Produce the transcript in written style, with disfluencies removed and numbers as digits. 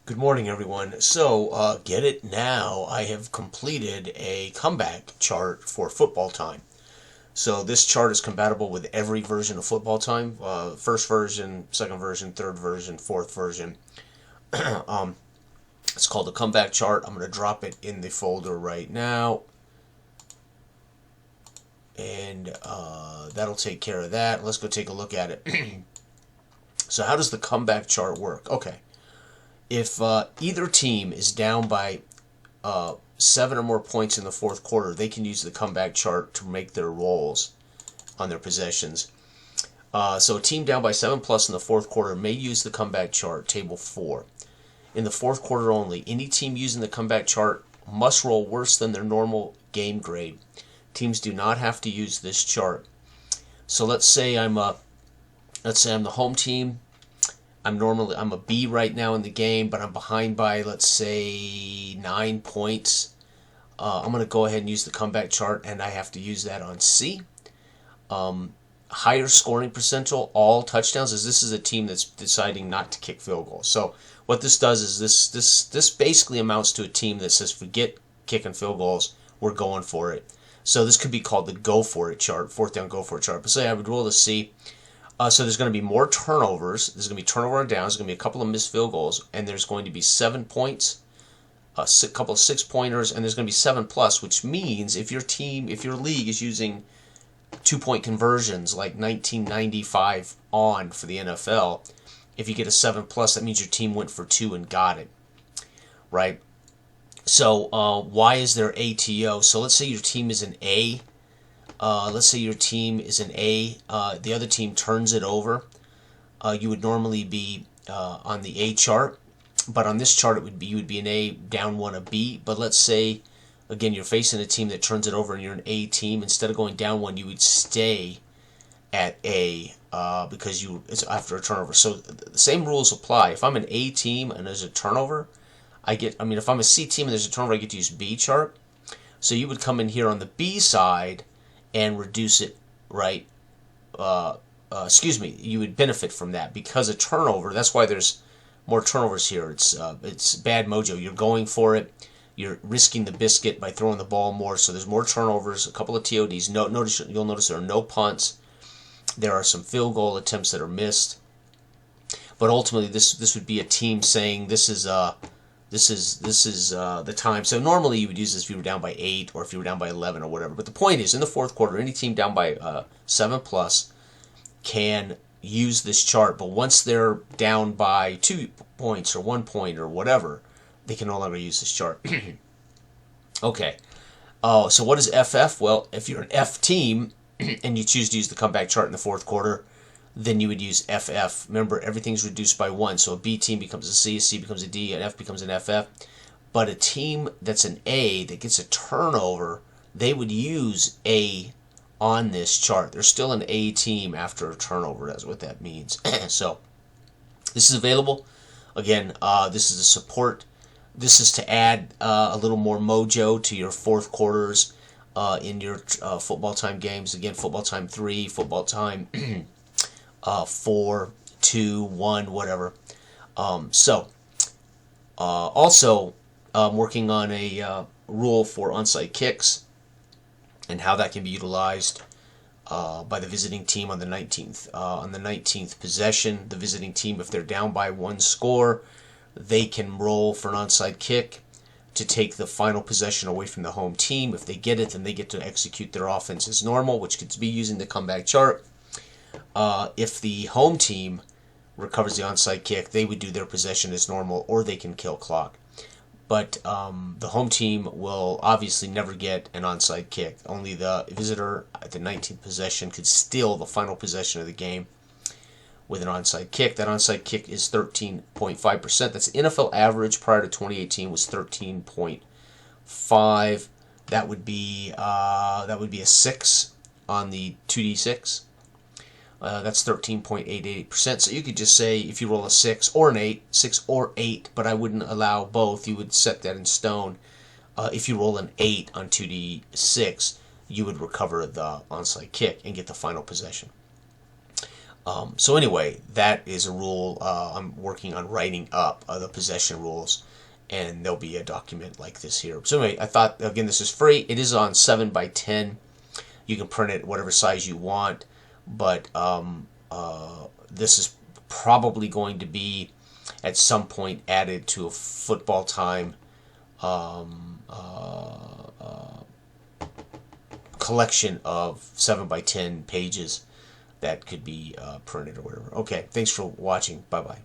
Good morning, everyone. So, get it now. I have completed a comeback chart for football time. So, this chart is compatible with every version of football time, first version, second version, third version, fourth version. um, it's called the comeback chart. I'm going to drop it in the folder right now. And that'll take care of that. Let's go take a look at it. So, how does the comeback chart work? Okay. If either team is down by 7 or more points in the fourth quarter, they can use the comeback chart to make their rolls on their possessions. So a team down by 7 plus in the fourth quarter may use the comeback chart, table 4. In the fourth quarter only, any team using the comeback chart must roll worse than their normal game grade. Teams do not have to use this chart. So let's say I'm the home team. I'm a B right now in the game, but I'm behind by, let's say, 9 points. I'm going to go ahead and use the comeback chart, and I have to use that on C. Higher scoring percentile, all touchdowns, as this is a team that's deciding not to kick field goals. So what this does is this basically amounts to a team that says, forget kicking field goals, we're going for it. So this could be called the go for it chart, fourth down go for it chart. But say I would roll the C. So there's going to be more turnovers. There's going to be turnover on downs. There's going to be a couple of missed field goals, and there's going to be 7 points, a couple of 6-pointers, and there's going to be 7 plus, which means if your league is using 2-point conversions like 1995 on for the NFL, if you get a 7 plus, that means your team went for 2 and got it, right? So why is there ATO? So let's say your team is an A. Let's say your team is an A, the other team turns it over. You would normally be on the A chart, but on this chart you would be an A, down 1 a B. But let's say, again, you're facing a team that turns it over and you're an A team. Instead of going down 1, you would stay at A because it's after a turnover. So the same rules apply. If I'm an A team and there's a turnover, if I'm a C team and there's a turnover, I get to use B chart. So you would come in here on the B side and reduce it, right? You would benefit from that because a turnover. That's why there's more turnovers here. It's bad mojo. You're going for it. You're risking the biscuit by throwing the ball more. So there's more turnovers. A couple of TODs. You'll notice there are no punts. There are some field goal attempts that are missed. But ultimately, this would be a team saying this is the time. So normally you would use this if you were down by 8 or if you were down by 11 or whatever. But the point is, in the fourth quarter, any team down by 7 plus can use this chart. But once they're down by 2 points or 1 point or whatever, they can no longer use this chart. Okay. So what is FF? Well, if you're an F team and you choose to use the comeback chart in the fourth quarter, then you would use FF. Remember, everything's reduced by 1. So a B team becomes a C becomes a D, an F becomes an FF. But a team that's an A that gets a turnover, they would use A on this chart. They're still an A team after a turnover. That's what that means. So this is available. Again, this is a support. This is to add a little more mojo to your fourth quarters in your football time games. Again, football time 3, football time 4, 2, 1, whatever. Also, I'm working on a rule for onside kicks and how that can be utilized by the visiting team on the 19th. On the 19th possession, the visiting team, if they're down by 1 score, they can roll for an onside kick to take the final possession away from the home team. If they get it, then they get to execute their offense as normal, which could be using the comeback chart. If the home team recovers the onside kick, they would do their possession as normal, or they can kill clock. But the home team will obviously never get an onside kick. Only the visitor at the 19th possession could steal the final possession of the game with an onside kick. That onside kick is 13.5%. That's NFL average prior to 2018 was 13.5. That would be a 6 on the 2D6. That's 13.88%. So you could just say if you roll a 6 or an 8, 6 or 8, but I wouldn't allow both. You would set that in stone. If you roll an 8 on 2D6, you would recover the onside kick and get the final possession. So anyway, that is a rule. I'm working on writing up the possession rules, and there'll be a document like this here. So anyway, I thought, again, this is free. It is on 7x10. You can print it whatever size you want, but this is probably going to be at some point added to a football time collection of 7x10 pages that could be printed or whatever. Okay, thanks for watching. Bye-bye.